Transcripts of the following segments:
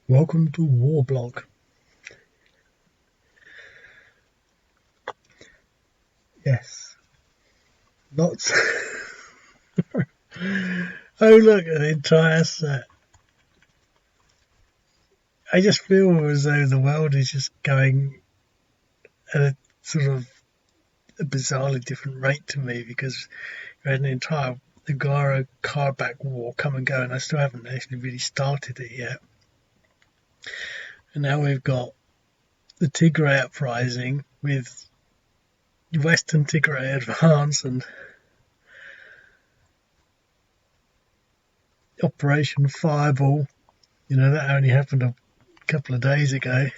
Welcome to War Blog. Yes, lots. Oh, look, an entire set. I just feel as though the world is just going at a sort of a bizarrely different rate to me because we had an entire Nagorno-Karabakh war come and go, and I still haven't actually really started it yet. And now we've got the Tigray uprising with Western Tigray advance and Operation Fireball. You know, that only happened a couple of days ago.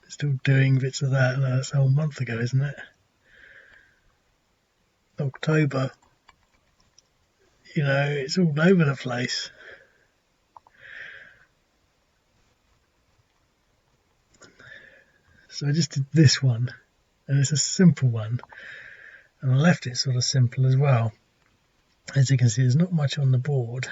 Still doing bits of that. No, that's a whole month ago, isn't it? October. You know, it's all over the place. So I just did this one, and it's a simple one, and I left it sort of simple as well. As you can see, there's not much on the board,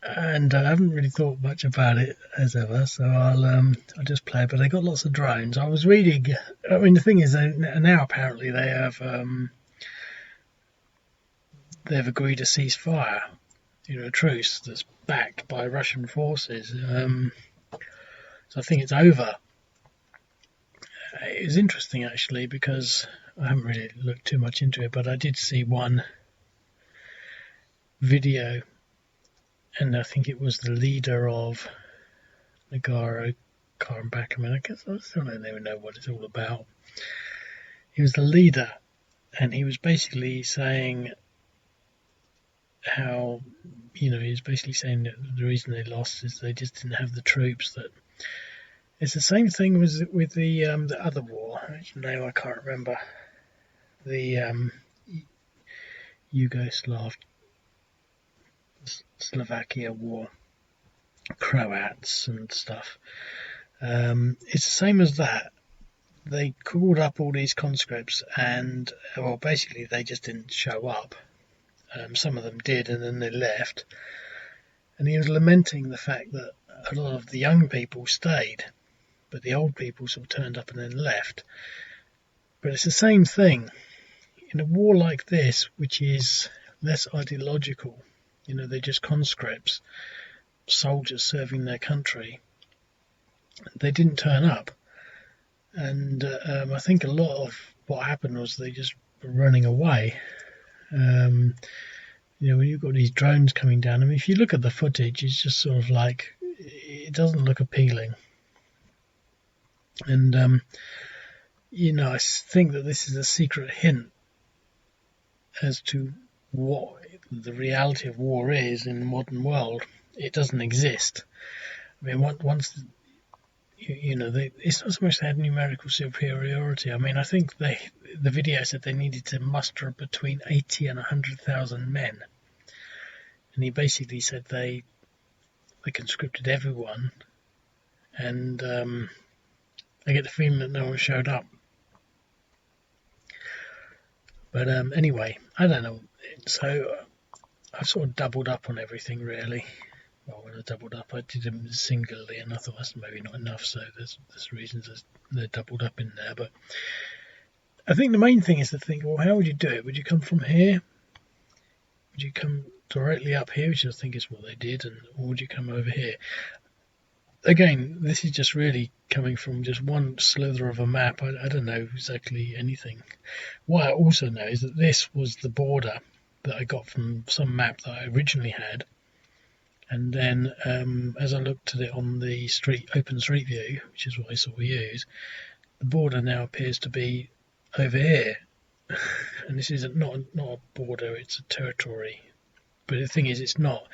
and I haven't really thought much about it as ever, so I'll just play it. But they got lots of drones. I was reading. I mean, the thing is, now apparently they've agreed a ceasefire, a truce that's backed by Russian forces. So I think it's over. It was interesting actually because I haven't really looked too much into it, but I did see one video, and I think it was the leader of Nagorno-Karabakh. I mean, I guess I still don't even know what it's all about. He was the leader, and he was basically saying how, he was basically saying that the reason they lost is they just didn't have the troops. That it's the same thing with the other war. No, I can't remember. The Slovakia war, Croats and stuff. It's the same as that. They called up all these conscripts, and basically they just didn't show up. Some of them did, and then they left. And he was lamenting the fact that a lot of the young people stayed, but the old people sort of turned up and then left. But it's the same thing in a war like this, which is less ideological. They're just conscripts, soldiers serving their country. They didn't turn up, and I think a lot of what happened was they just were running away. When you've got these drones coming down, I mean, if you look at the footage, it's just sort of like, it doesn't look appealing. And I think that this is a secret hint as to what the reality of war is in the modern world. It doesn't exist. I mean, once it's not so much they had numerical superiority. I mean, I think the video said they needed to muster between 80 and 100,000 men, and he basically said they conscripted everyone, and I get the feeling that no one showed up. But anyway, I don't know. So I've sort of doubled up on everything, really. Well, when I doubled up, I did them singularly, and I thought that's maybe not enough, so there's reasons they're doubled up in there. But I think the main thing is to think, well, how would you do it? Would you come from here? Would you come directly up here, which I think is what they did, or would you come over here? Again, this is just really coming from just one slither of a map. I don't know exactly anything. What I also know is that this was the border that I got from some map that I originally had. And then as I looked at it on the Open Street View, which is what I sort of use, the border now appears to be over here. And this is not a border, it's a territory. But the thing is, it's not.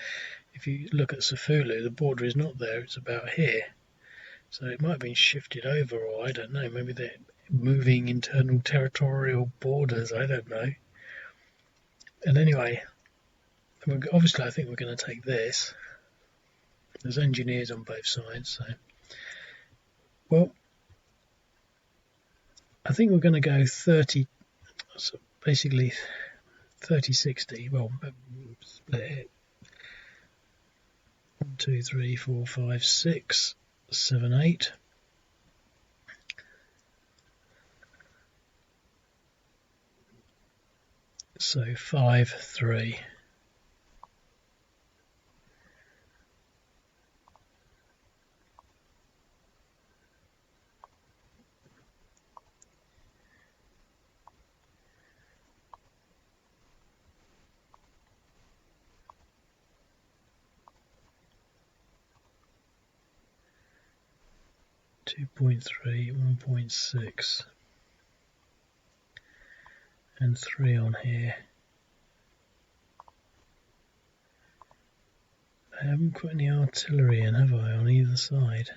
If you look at Sefulu, the border is not there, it's about here. So it might have been shifted over, or I don't know, maybe they're moving internal territorial borders, I don't know. And anyway, obviously I think we're going to take this. There's engineers on both sides, so... Well, I think we're going to go 30, so basically 30-60, well, split it. 1, 2, 3, 4, 5, 6, 7, 8. So 5, 3. 2.3, 1.6, and 3 on here. I haven't put any artillery in, have I, on either side?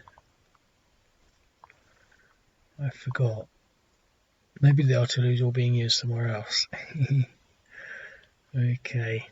I forgot. Maybe the artillery is all being used somewhere else. Okay.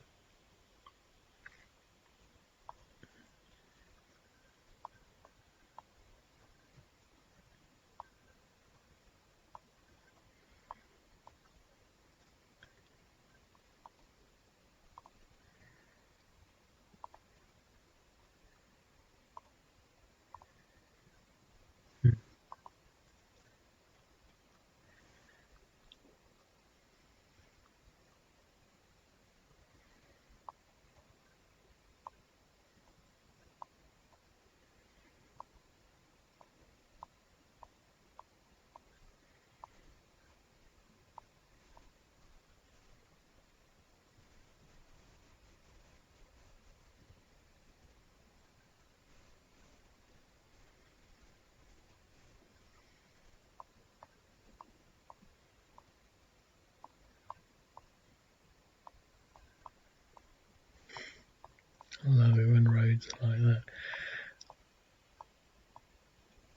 I love it when roads are like that.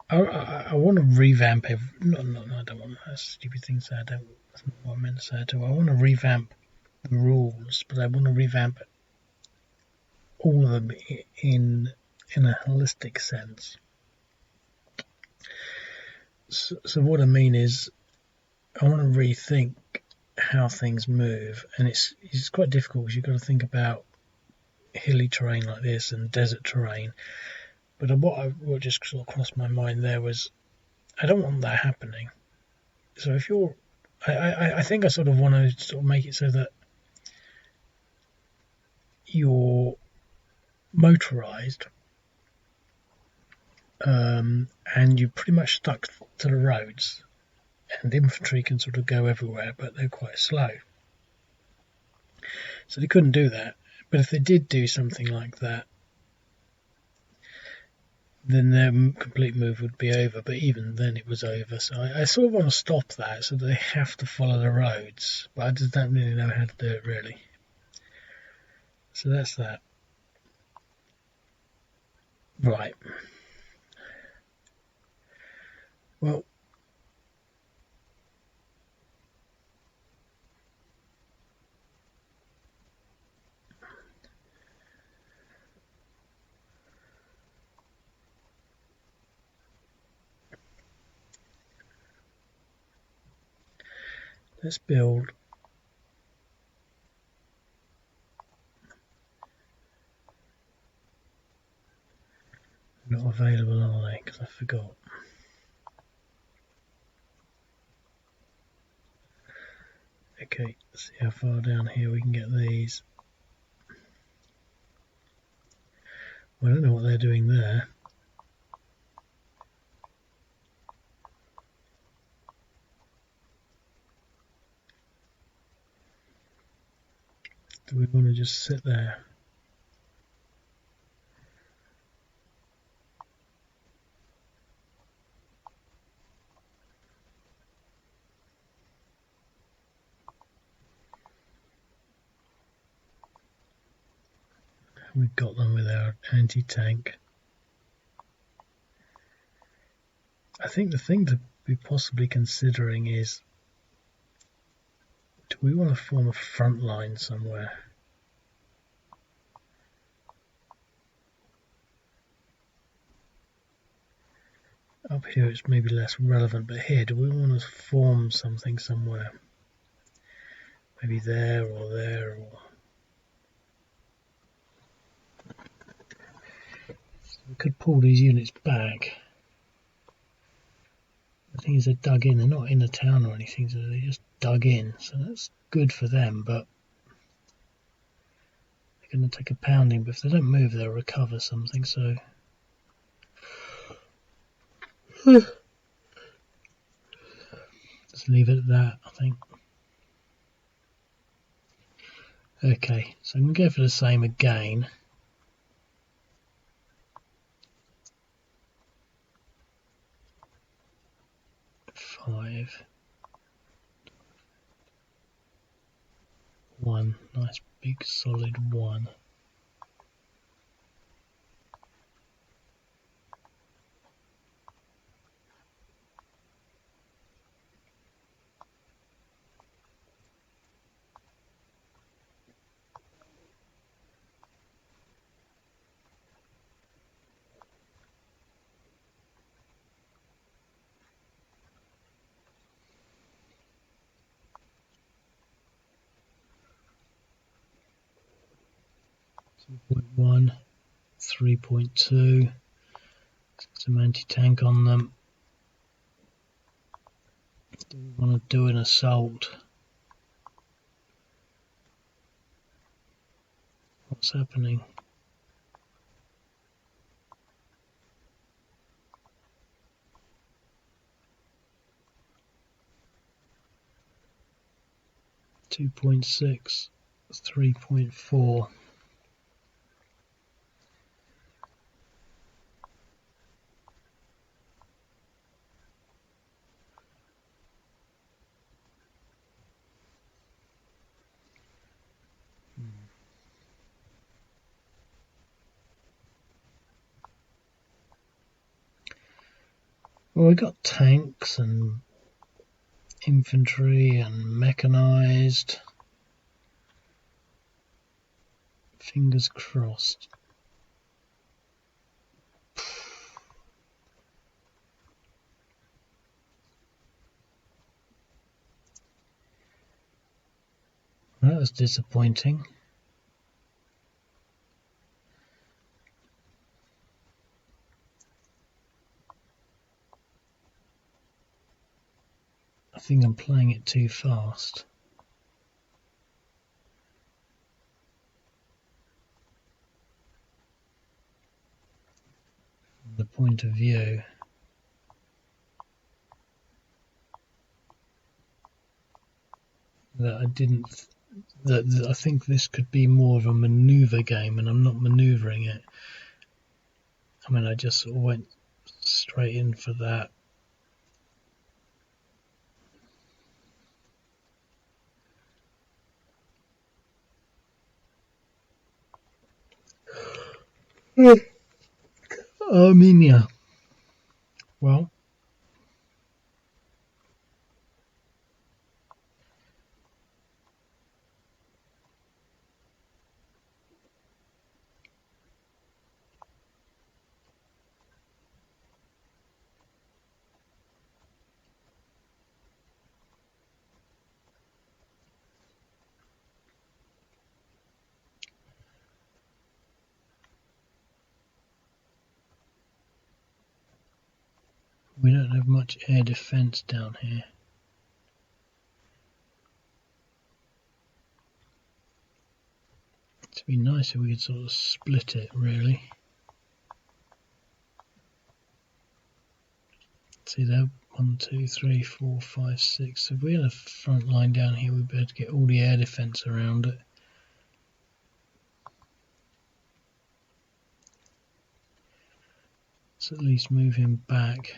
I want to revamp no, I don't want that's a stupid thing to say. That's not what I meant to say at all. I want to revamp the rules, but I want to revamp all of them in a holistic sense. So what I mean is, I want to rethink how things move, and it's quite difficult because you've got to think about hilly terrain like this and desert terrain. But what just sort of crossed my mind there was, I don't want that happening. So if you're, I think I sort of want to sort of make it so that you're motorized, and you're pretty much stuck to the roads, and infantry can sort of go everywhere, but they're quite slow. So they couldn't do that. But if they did do something like that, then their complete move would be over. But even then, it was over. So I sort of want to stop that, so they have to follow the roads. But I just don't really know how to do it, really. So that's that. Right. Well, let's build not available, are they? Because I forgot. Okay, let's see how far down here we can get these. Well, I don't know what they're doing there. Do we want to just sit there? We've got them with our anti-tank. I think the thing to be possibly considering is, do we want to form a front line somewhere? Up here it's maybe less relevant, but here, do we want to form something somewhere? Maybe there or there, or We could pull these units back. The thing is, they're dug in. They're not in a town or anything, so they just dug in. So that's good for them, but they're going to take a pounding. But if they don't move, they'll recover something. So let's leave it at that, I think. Okay, so I'm going to go for the same again. Five. 1. Nice big solid 1. .1, 3.2, some anti-tank on them. Do we want to do an assault? What's happening? .6, 3.4. Well, we got tanks and infantry and mechanized. Fingers crossed. That was disappointing. I think I'm playing it too fast. From the point of view that I think this could be more of a maneuver game, and I'm not maneuvering it. I mean, I just sort of went straight in for that. Armenia. Well, we don't have much air defense down here. It'd be nice if we could sort of split it, really. See there, 1, 2, 3, 4, 5, 6. If we had a front line down here, we'd be able to get all the air defense around it. Let's at least move him back.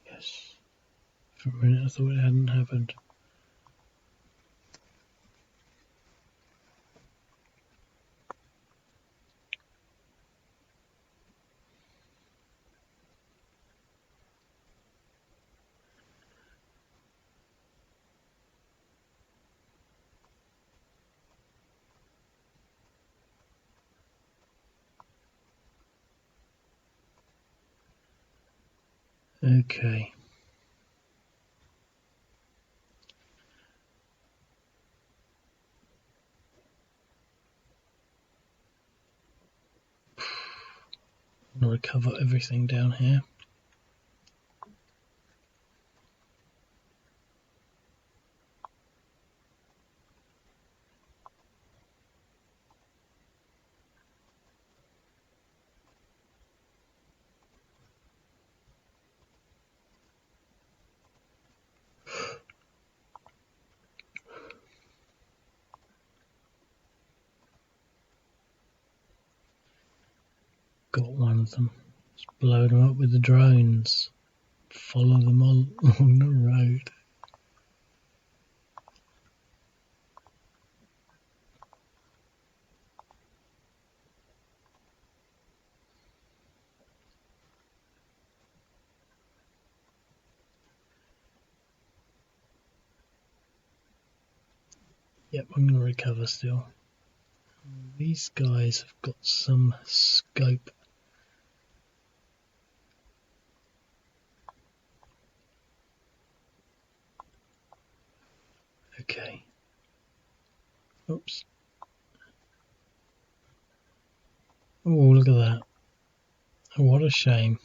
Yes. For a minute I thought it hadn't happened. Okay. I'm going to recover everything down here. Got one of them. Just blow them up with the drones. Follow them on the road. Yep, I'm going to recover still. These guys have got some scope. Okay. Oops. Oh, look at that. Oh, what a shame.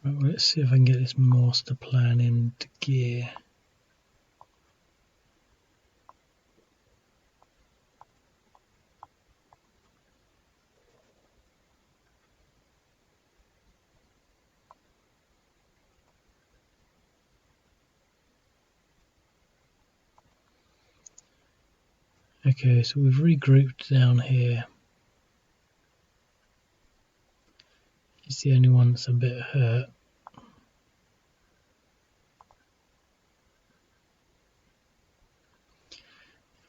Right, well, let's see if I can get this master plan into gear. Okay, so we've regrouped down here. He's the only one that's a bit hurt.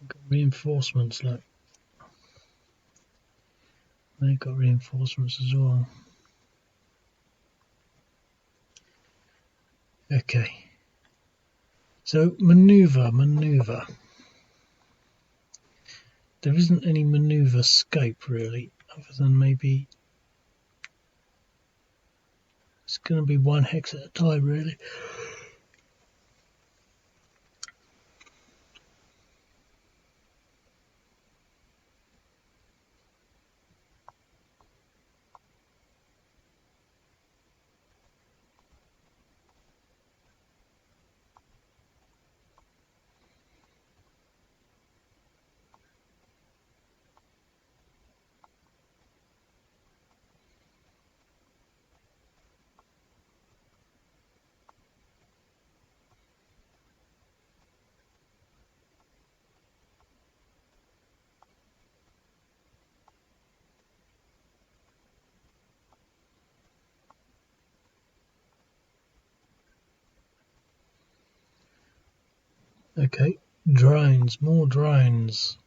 I've got reinforcements, look. They've got reinforcements as well. Okay. So, maneuver. There isn't any maneuver scope really, other than maybe it's going to be one hex at a time really. Okay, drones, more drones.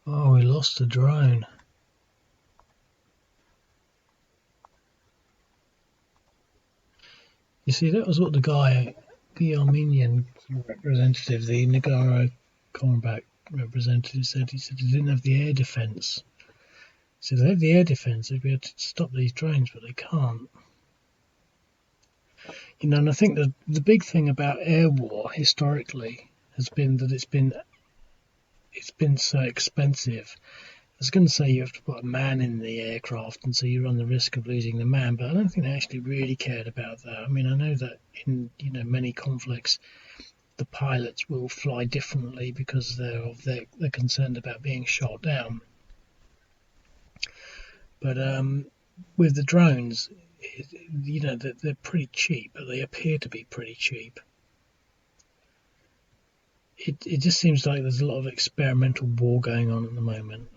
Oh, we lost a drone. You see, that was what the Armenian representative, the Nagorno-Karabakh representative said. He said he didn't have the air defence. So if they have the air defence, they'd be able to stop these drones, but they can't. You know, and I think the big thing about air war historically has been that it's been so expensive, was going to say you have to put a man in the aircraft, and so you run the risk of losing the man, but I don't think they actually really cared about that. I mean, I know that in many conflicts, the pilots will fly differently because they're concerned about being shot down. But with the drones, they're pretty cheap, but they appear to be pretty cheap. It just seems like there's a lot of experimental war going on at the moment.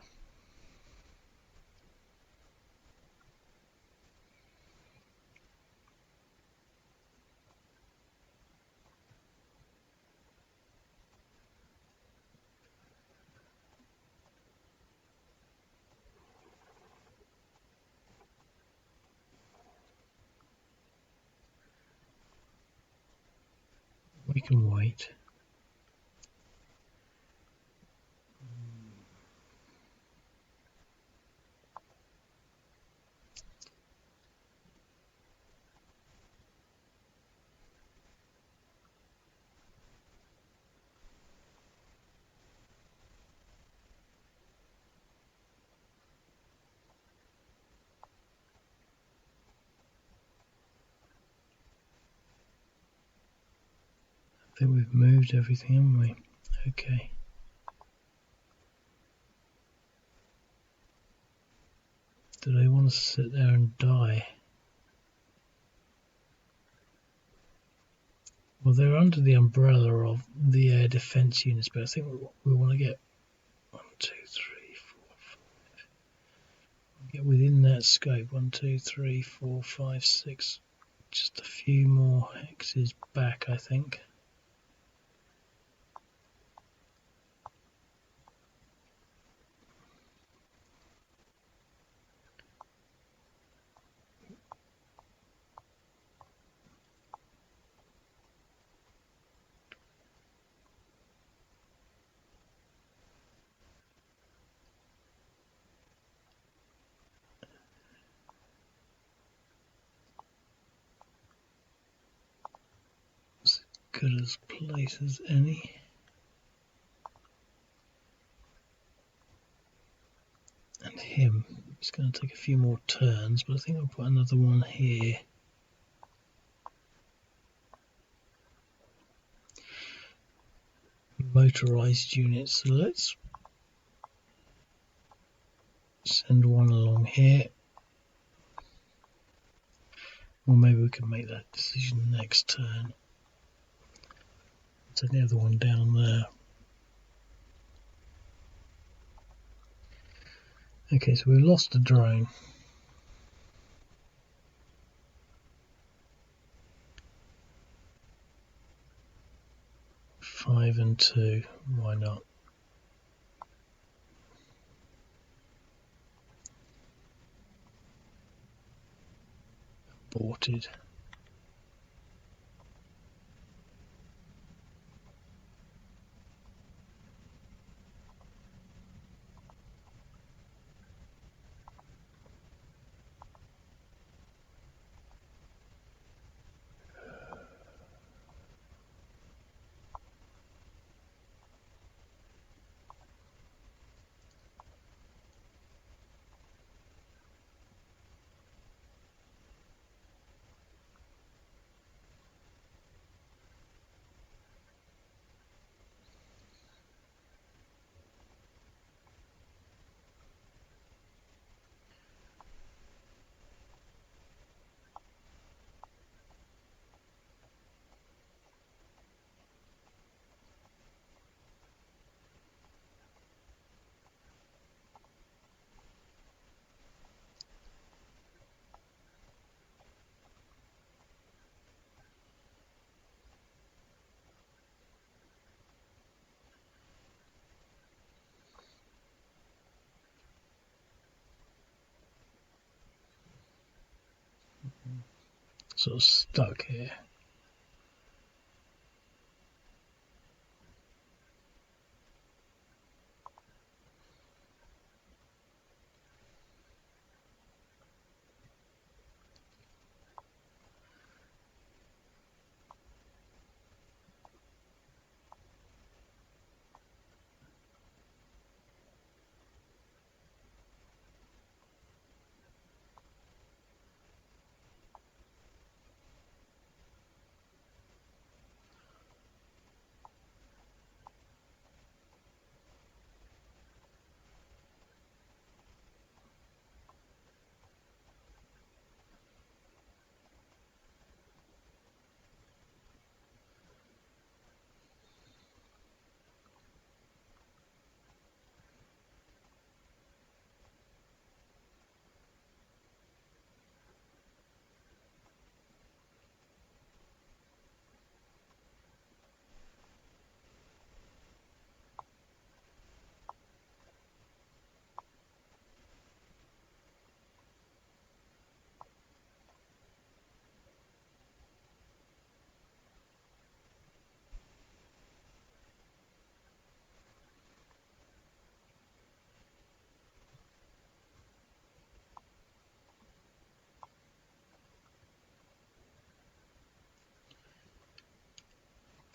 We can wait. I think we've moved everything, haven't we? Okay. Do they want to sit there and die? Well, they're under the umbrella of the air defence units, but I think we want to get 1, 2, 3, 4, 5. Get within that scope. 1, 2, 3, 4, 5, 6. Just a few more hexes back, I think. As good as place as any. And him. He's going to take a few more turns, but I think I'll put another one here. Motorized units. So let's send one along here. Or maybe we can make that decision next turn. Send the other one down there. Okay, so we've lost a drone. Five and 2, why not? Aborted. Sort of stuck here.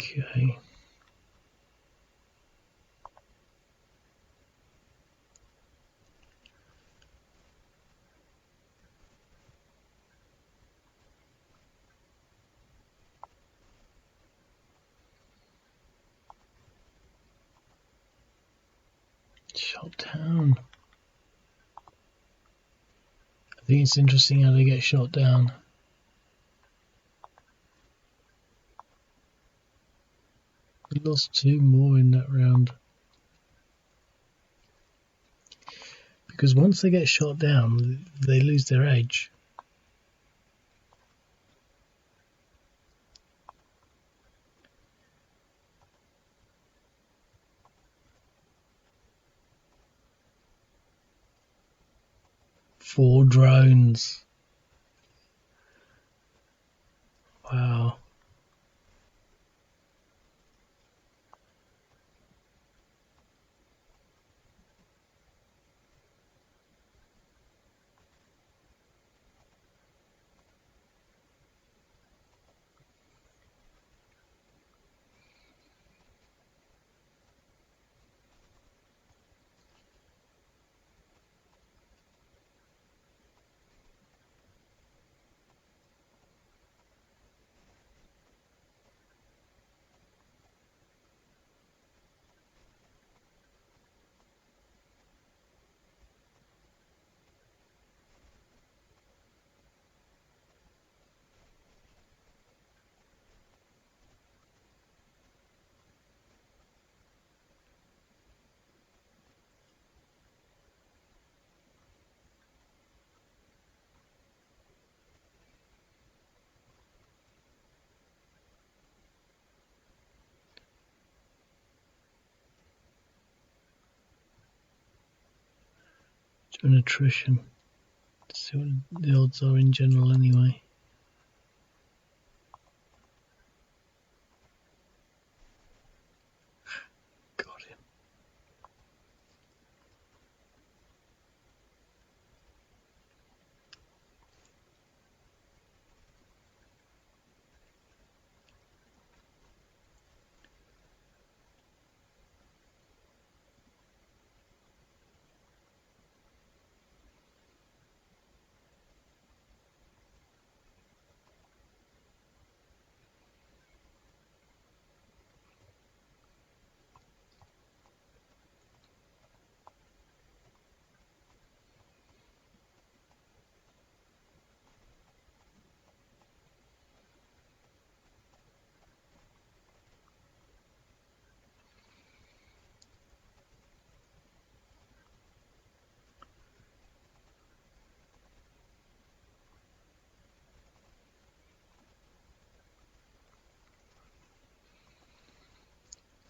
Okay. Shot down. I think it's interesting how they get shot down. We lost 2 more in that round. Because once they get shot down, they lose their edge. Four drones. Wow. An attrition. Let's see what the odds are in general anyway. Got him.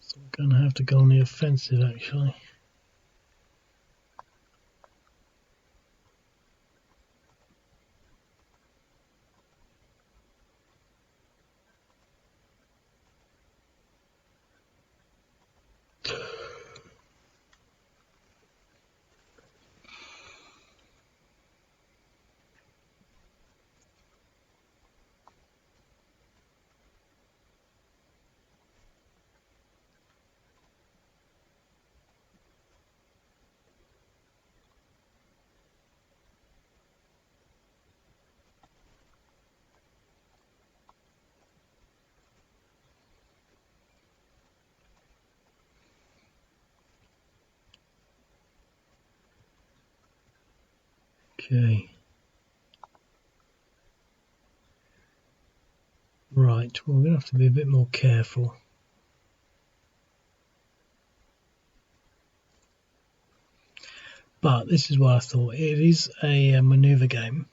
So I'm going to have to go on the offensive actually. Okay. Right, well, we're going to have to be a bit more careful. But this is what I thought. It is a maneuver game.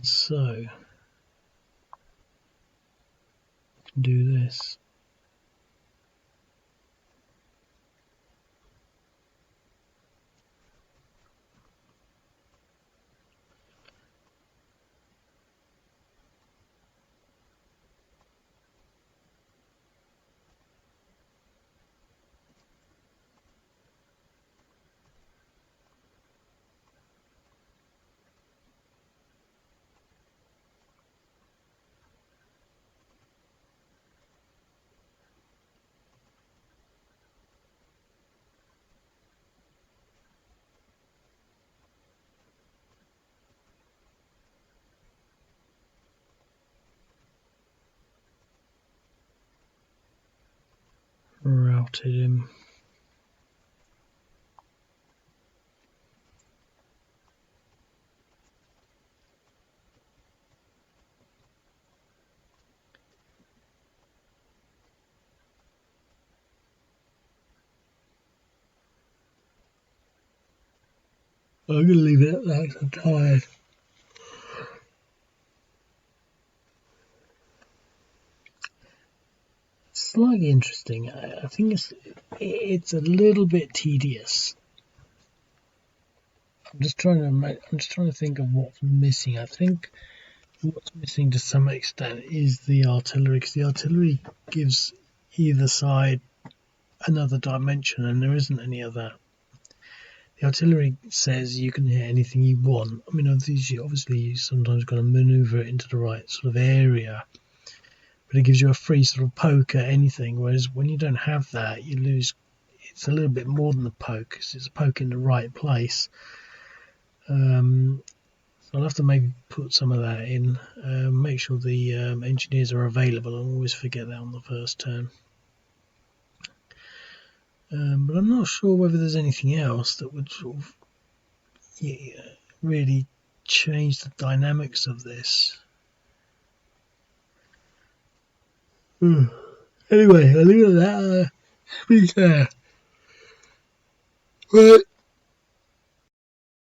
So, do this. routed him. I'm going to leave it at that 'cause I'm tired. Slightly interesting. I think it's a little bit tedious. I'm just trying to think of what's missing. I think what's missing to some extent is the artillery, because the artillery gives either side another dimension, and there isn't any of that. The artillery says you can hit anything you want. I mean, obviously you sometimes got to manoeuvre it into the right sort of area, but it gives you a free sort of poke at anything. Whereas when you don't have that, you lose. It's a little bit more than a poke. It's a poke in the right place. So I'll have to maybe put some of that in. Make sure the engineers are available. I always forget that on the first turn. But I'm not sure whether there's anything else that would sort of really change the dynamics of this. Anyway, I'll leave it at that. Be fair. Right.